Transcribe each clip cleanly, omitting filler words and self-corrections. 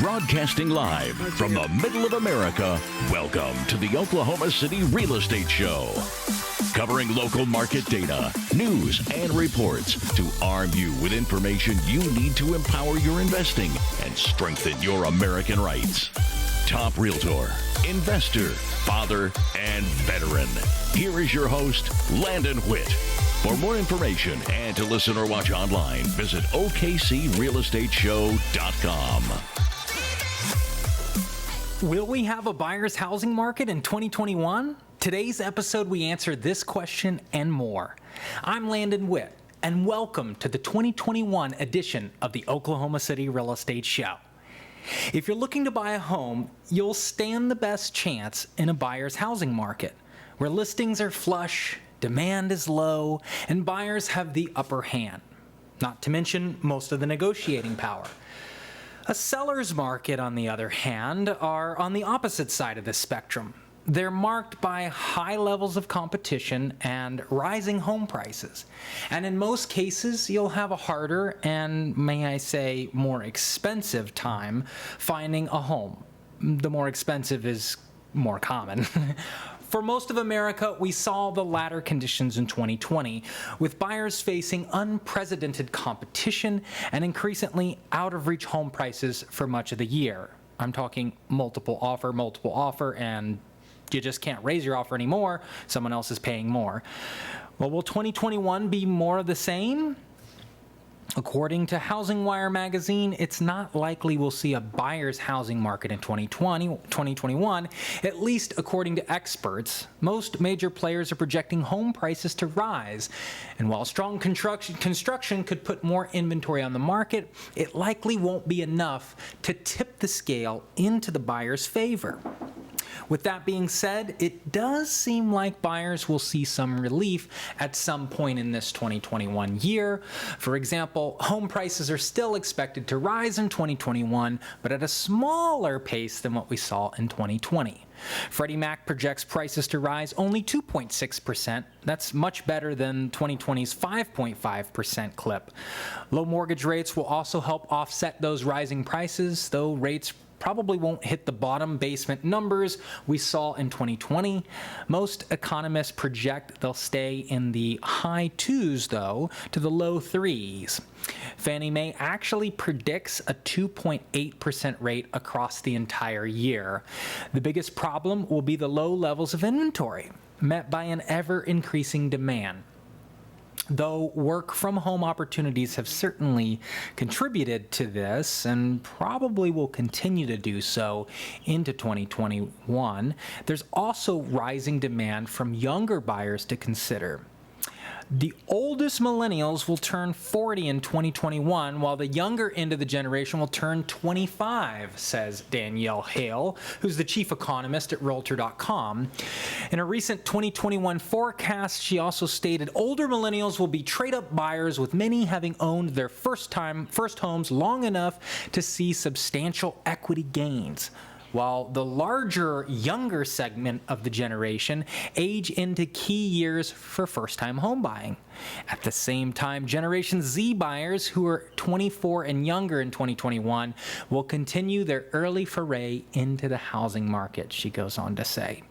Broadcasting live from the middle of America, welcome to the Oklahoma City Real Estate Show. Covering local market data, news, and reports to arm you with information you need to empower your investing and strengthen your American rights. Top realtor, investor, father, and veteran. Here is your host, Landon Witt. For more information and to listen or watch online, visit okcrealestateshow.com. Will we have a buyer's housing market in 2021? Today's episode, we answer this question and more. I'm Landon Witt, and welcome to the 2021 edition of the Oklahoma City Real Estate Show. If you're looking to buy a home, you'll stand the best chance in a buyer's housing market, where listings are flush, demand is low, and buyers have the upper hand, not to mention most of the negotiating power. A seller's market, on the other hand, are on the opposite side of the spectrum. They're marked by high levels of competition and rising home prices. And in most cases, you'll have a harder and, may I say, more expensive time finding a home. The more expensive is more common. For most of America, we saw the latter conditions in 2020, with buyers facing unprecedented competition and increasingly out-of-reach home prices for much of the year. I'm talking multiple offer, and you just can't raise your offer anymore. Someone else is paying more. Well, will 2021 be more of the same? According to Housing Wire magazine, it's not likely we'll see a buyer's housing market in 2021, at least according to experts. Most major players are projecting home prices to rise. And while strong construction could put more inventory on the market, it likely won't be enough to tip the scale into the buyer's favor. With that being said, it does seem like buyers will see some relief at some point in this 2021 year. For example, home prices are still expected to rise in 2021, but at a smaller pace than what we saw in 2020. Freddie Mac projects prices to rise only 2.6%. That's much better than 2020's 5.5% clip. Low mortgage rates will also help offset those rising prices, though rates probably won't hit the bottom basement numbers we saw in 2020. Most economists project they'll stay in the high twos, though, to the low threes. Fannie Mae actually predicts a 2.8% rate across the entire year. The biggest problem will be the low levels of inventory, met by an ever-increasing demand. Though work-from-home opportunities have certainly contributed to this and probably will continue to do so into 2021, there's also rising demand from younger buyers to consider. The oldest millennials will turn 40 in 2021, while the younger end of the generation will turn 25, says Danielle Hale, who's the chief economist at Realtor.com. In a recent 2021 forecast, she also stated older millennials will be trade-up buyers, with many having owned their first homes long enough to see substantial equity gains, while the larger, younger segment of the generation age into key years for first-time home buying. At the same time, Generation Z buyers who are 24 and younger in 2021 will continue their early foray into the housing market, she goes on to say.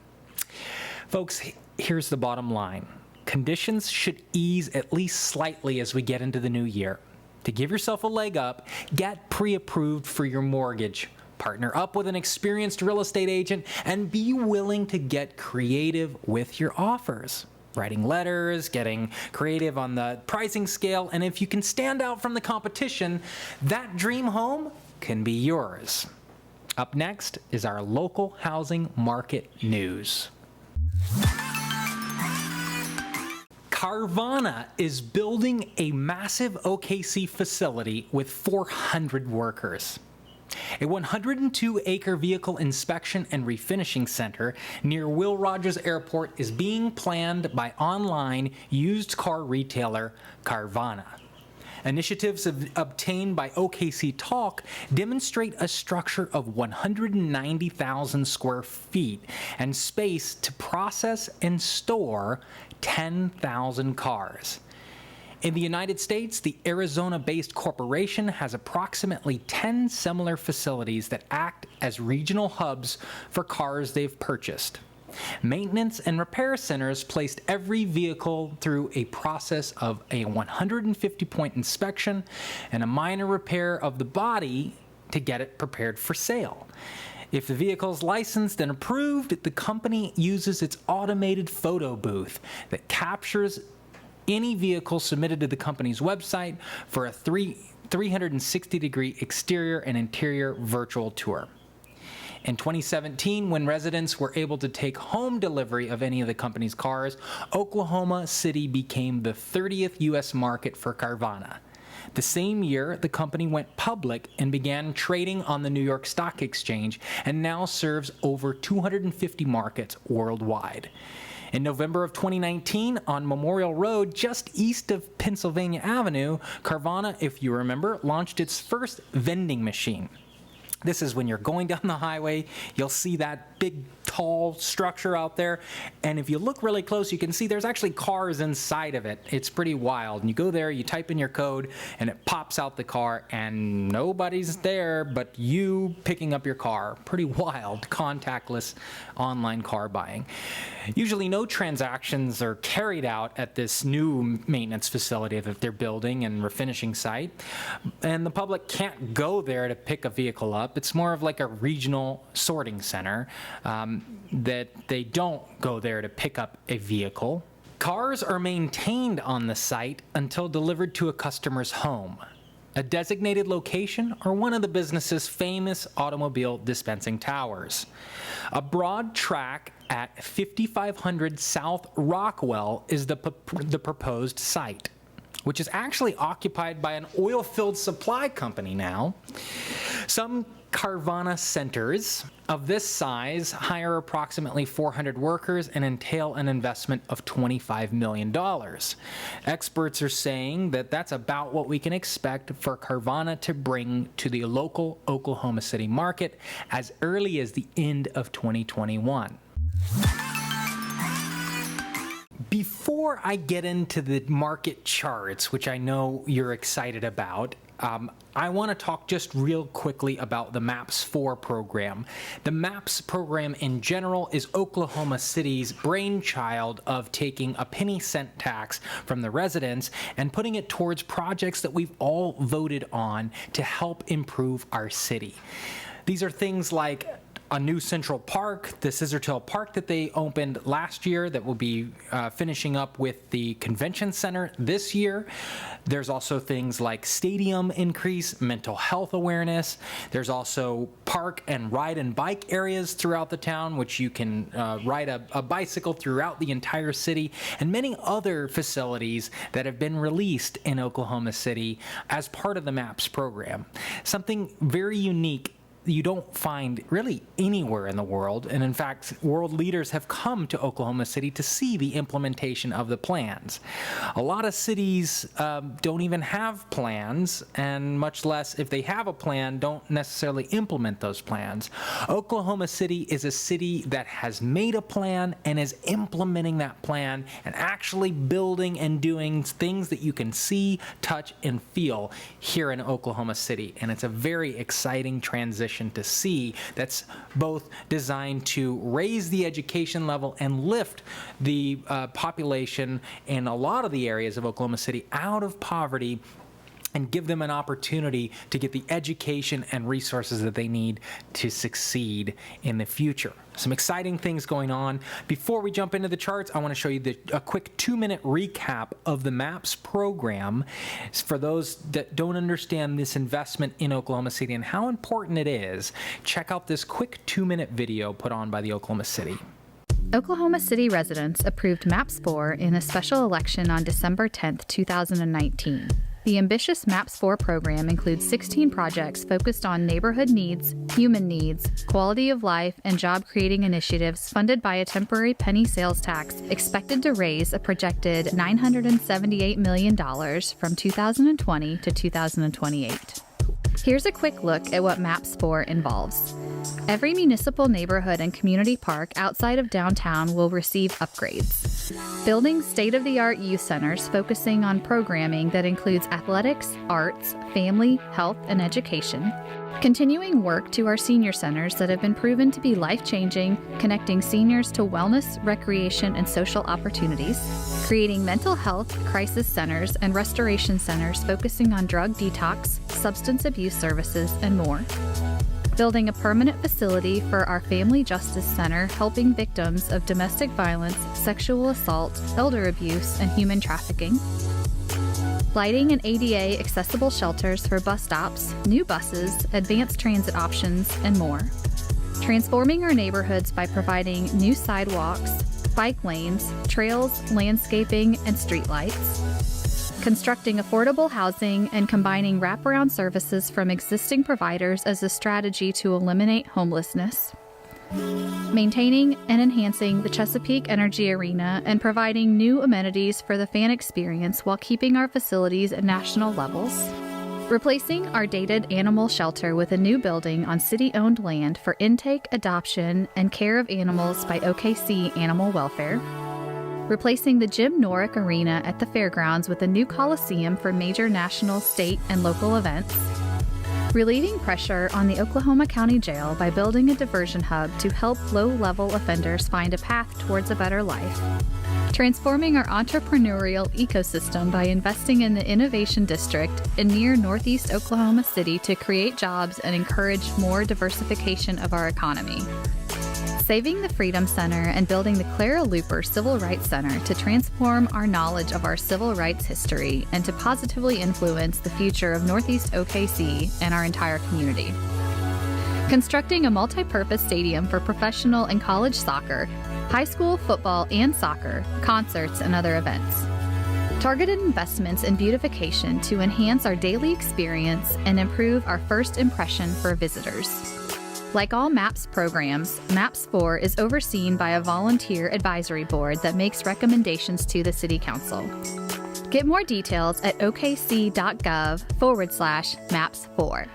Folks, here's the bottom line. Conditions should ease at least slightly as we get into the new year. To give yourself a leg up, get pre-approved for your mortgage. Partner up with an experienced real estate agent and be willing to get creative with your offers. Writing letters, getting creative on the pricing scale, and if you can stand out from the competition, that dream home can be yours. Up next is our local housing market news. Carvana is building a massive OKC facility with 400 workers. A 102-acre vehicle inspection and refinishing center near Will Rogers Airport is being planned by online used car retailer Carvana. Initiatives obtained by OKC Talk demonstrate a structure of 190,000 square feet and space to process and store 10,000 cars. In the United States, the Arizona-based corporation has approximately 10 similar facilities that act as regional hubs for cars they've purchased. Maintenance and repair centers placed every vehicle through a process of a 150-point inspection and a minor repair of the body to get it prepared for sale. If the vehicle is licensed and approved, the company uses its automated photo booth that captures any vehicle submitted to the company's website for a 360-degree exterior and interior virtual tour. In 2017, when residents were able to take home delivery of any of the company's cars, Oklahoma City became the 30th U.S. market for Carvana. The same year, the company went public and began trading on the New York Stock Exchange and now serves over 250 markets worldwide. In November of 2019, on Memorial Road, just east of Pennsylvania Avenue, Carvana, if you remember, launched its first vending machine. This is when you're going down the highway, you'll see that big, tall structure out there, and if you look really close, you can see there's actually cars inside of it. It's pretty wild. And you go there, you type in your code, and it pops out the car, and nobody's there but you picking up your car. Pretty wild, contactless online car buying. Usually no transactions are carried out at this new maintenance facility that they're building and refinishing site, and the public can't go there to pick a vehicle up. It's more of like a regional sorting center that they don't go there to pick up a vehicle. Cars are maintained on the site until delivered to a customer's home, a designated location, or one of the business's famous automobile dispensing towers. A broad track at 5500 South Rockwell is the proposed site, which is actually occupied by an oil-filled supply company now. Some Carvana centers of this size hire approximately 400 workers and entail an investment of $25 million. Experts are saying that that's about what we can expect for Carvana to bring to the local Oklahoma City market as early as the end of 2021. Before I get into the market charts, which I know you're excited about, I want to talk just real quickly about the MAPS 4 program. The MAPS program in general is Oklahoma City's brainchild of taking a penny-cent tax from the residents and putting it towards projects that we've all voted on to help improve our city. These are things like a new Central Park, the Scissortail Park that they opened last year that will be finishing up with the convention center this year. There's also things like stadium increase, mental health awareness. There's also park and ride and bike areas throughout the town, which you can ride a bicycle throughout the entire city, and many other facilities that have been released in Oklahoma City as part of the MAPS program. Something very unique you don't find really anywhere in the world, and in fact, world leaders have come to Oklahoma City to see the implementation of the plans. A lot of cities don't even have plans, and much less, if they have a plan, don't necessarily implement those plans. Oklahoma City is a city that has made a plan and is implementing that plan and actually building and doing things that you can see, touch, and feel here in Oklahoma City, and it's a very exciting transition to see that's both designed to raise the education level and lift the population in a lot of the areas of Oklahoma City out of poverty and give them an opportunity to get the education and resources that they need to succeed in the future. Some exciting things going on. Before we jump into the charts, I want to show you a quick 2-minute recap of the MAPS program for those that don't understand this investment in Oklahoma City and how important it is. Check out this quick 2-minute video put on by the Oklahoma City. Oklahoma City residents approved MAPS 4 in a special election on December 10, 2019. The ambitious MAPS 4 program includes 16 projects focused on neighborhood needs, human needs, quality of life, and job-creating initiatives funded by a temporary penny sales tax expected to raise a projected $978 million from 2020 to 2028. Here's a quick look at what MAPS 4 involves. Every municipal neighborhood and community park outside of downtown will receive upgrades. Building state-of-the-art youth centers focusing on programming that includes athletics, arts, family, health, and education. Continuing work to our senior centers that have been proven to be life-changing, connecting seniors to wellness, recreation, and social opportunities. Creating mental health, crisis centers, and restoration centers focusing on drug detox, substance abuse services, and more. Building a permanent facility for our Family Justice Center, helping victims of domestic violence, sexual assault, elder abuse, and human trafficking. Lighting and ADA accessible shelters for bus stops, new buses, advanced transit options, and more. Transforming our neighborhoods by providing new sidewalks, bike lanes, trails, landscaping, and streetlights. Constructing affordable housing and combining wraparound services from existing providers as a strategy to eliminate homelessness. Maintaining and enhancing the Chesapeake Energy Arena and providing new amenities for the fan experience while keeping our facilities at national levels. Replacing our dated animal shelter with a new building on city-owned land for intake, adoption, and care of animals by OKC Animal Welfare. Replacing the Jim Norick Arena at the fairgrounds with a new coliseum for major national, state, and local events. Relieving pressure on the Oklahoma County Jail by building a diversion hub to help low-level offenders find a path towards a better life. Transforming our entrepreneurial ecosystem by investing in the Innovation District in near Northeast Oklahoma City to create jobs and encourage more diversification of our economy. Saving the Freedom Center and building the Clara Looper Civil Rights Center to transform our knowledge of our civil rights history and to positively influence the future of Northeast OKC and our entire community. Constructing a multi-purpose stadium for professional and college soccer, high school football and soccer, concerts, and other events. Targeted investments in beautification to enhance our daily experience and improve our first impression for visitors. Like all MAPS programs, MAPS 4 is overseen by a volunteer advisory board that makes recommendations to the City Council. Get more details at okc.gov/MAPS4.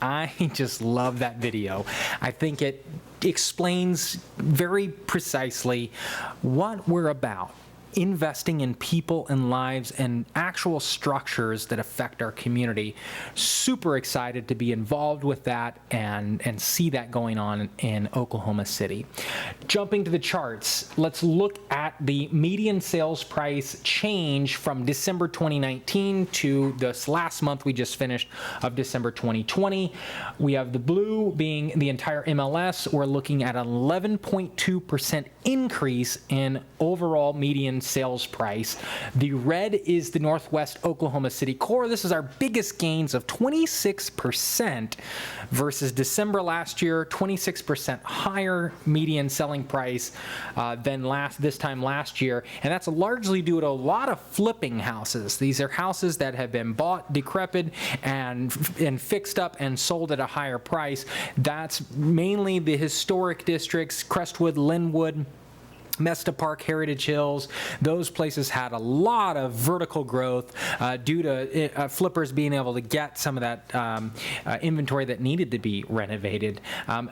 I just love that video. I think it explains very precisely what we're about. Investing in people and lives and actual structures that affect our community. Super excited to be involved with that and see that going on in Oklahoma City. Jumping to the charts, let's look at the median sales price change from December 2019 to this last month we just finished of December 2020. We have the blue being the entire MLS. We're looking at an 11.2% increase in overall median sales price. The red is the Northwest Oklahoma City core. This is our biggest gains of 26% versus December last year, 26% higher median selling price than this time last year. And that's largely due to a lot of flipping houses. These are houses that have been bought, decrepit, and fixed up and sold at a higher price. That's mainly the historic districts, Crestwood, Linwood, Mesta Park, Heritage Hills. Those places had a lot of vertical growth due to flippers being able to get some of that inventory that needed to be renovated.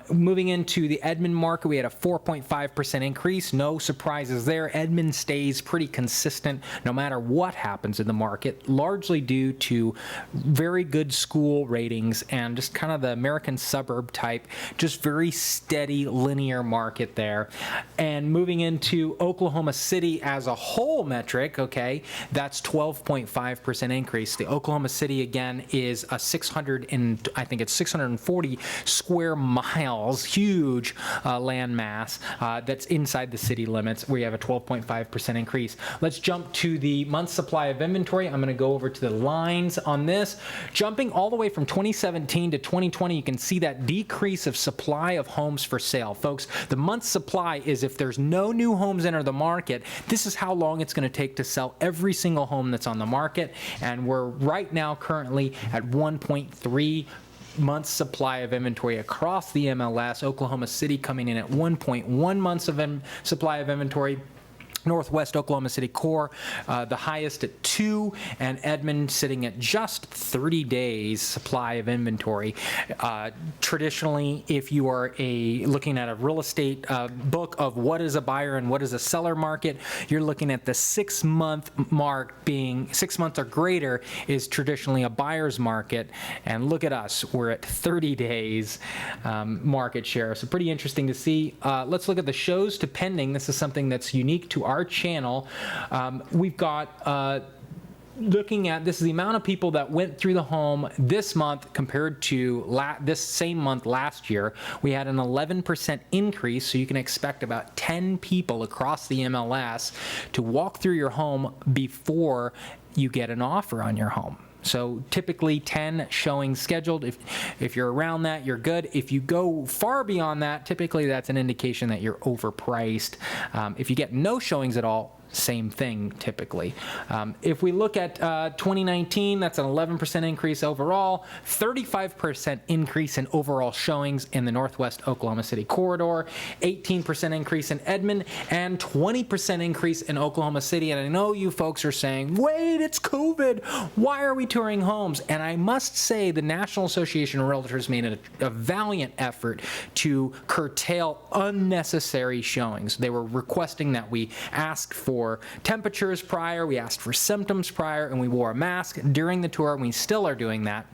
Moving into the Edmond market, we had a 4.5% increase. No surprises there. Edmond stays pretty consistent no matter what happens in the market, largely due to very good school ratings and just kind of the American suburb type, just very steady linear market there. And moving into Oklahoma City as a whole metric, okay, that's 12.5% increase. The Oklahoma City again is a 640 square miles, huge land mass that's inside the city limits. We have a 12.5% increase. Let's jump to the month supply of inventory. I'm going to go over to the lines on this. Jumping all the way from 2017 to 2020, you can see that decrease of supply of homes for sale. Folks, the month supply is if there's no new homes enter the market, this is how long it's going to take to sell every single home that's on the market. And we're right now currently at 1.3 months supply of inventory across the MLS. Oklahoma City coming in at 1.1 months of supply of inventory. Northwest Oklahoma City core, the highest at 2, and Edmond sitting at just 30 days supply of inventory. Traditionally, if you are looking at a real estate book of what is a buyer and what is a seller market, you're looking at the 6-month mark. Being 6 months or greater is traditionally a buyer's market, and look at us, we're at 30 days market share. So pretty interesting to see. Let's look at the shows to pending. This is something that's unique to our channel. We've got looking at, this is the amount of people that went through the home this month compared to this same month last year. We had an 11% increase, so you can expect about 10 people across the MLS to walk through your home before you get an offer on your home. So typically 10 showings scheduled. If you're around that, you're good. If you go far beyond that, typically that's an indication that you're overpriced. If you get no showings at all, same thing typically. If we look at 2019, that's an 11% increase overall, 35% increase in overall showings in the Northwest Oklahoma City corridor, 18% increase in Edmond, and 20% increase in Oklahoma City. And I know you folks are saying, wait, it's COVID. Why are we touring homes? And I must say the National Association of Realtors made a valiant effort to curtail unnecessary showings. They were requesting that we ask for temperatures prior, we asked for symptoms prior, and we wore a mask during the tour, and we still are doing that.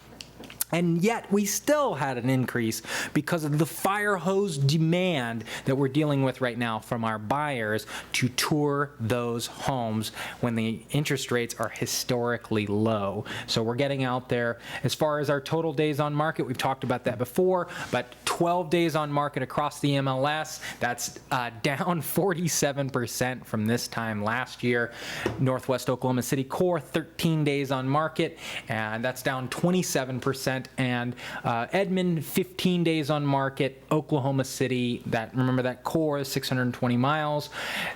And yet we still had an increase because of the fire hose demand that we're dealing with right now from our buyers to tour those homes when the interest rates are historically low. So we're getting out there. As far as our total days on market, we've talked about that before, but 12 days on market across the MLS, that's down 47% from this time last year. Northwest Oklahoma City core, 13 days on market, and that's down 27%. And Edmond, 15 days on market. Oklahoma City, remember that core is 620 miles.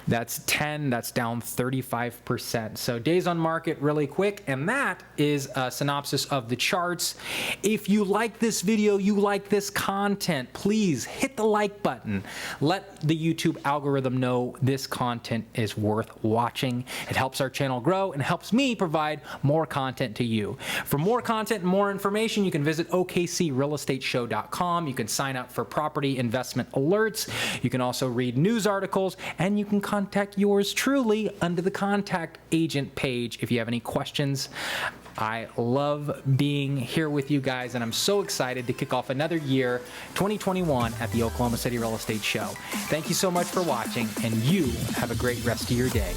That's 10. That's down 35%. So days on market really quick. And that is a synopsis of the charts. If you like this video, you like this content, please hit the like button. Let the YouTube algorithm know this content is worth watching. It helps our channel grow and helps me provide more content to you. For more content and more information, you can visit okcrealestateshow.com. You can sign up for property investment alerts. You can also read news articles, and you can contact yours truly under the contact agent page if you have any questions. I love being here with you guys, and I'm so excited to kick off another year, 2021, at the Oklahoma City Real Estate Show. Thank you so much for watching, and you have a great rest of your day.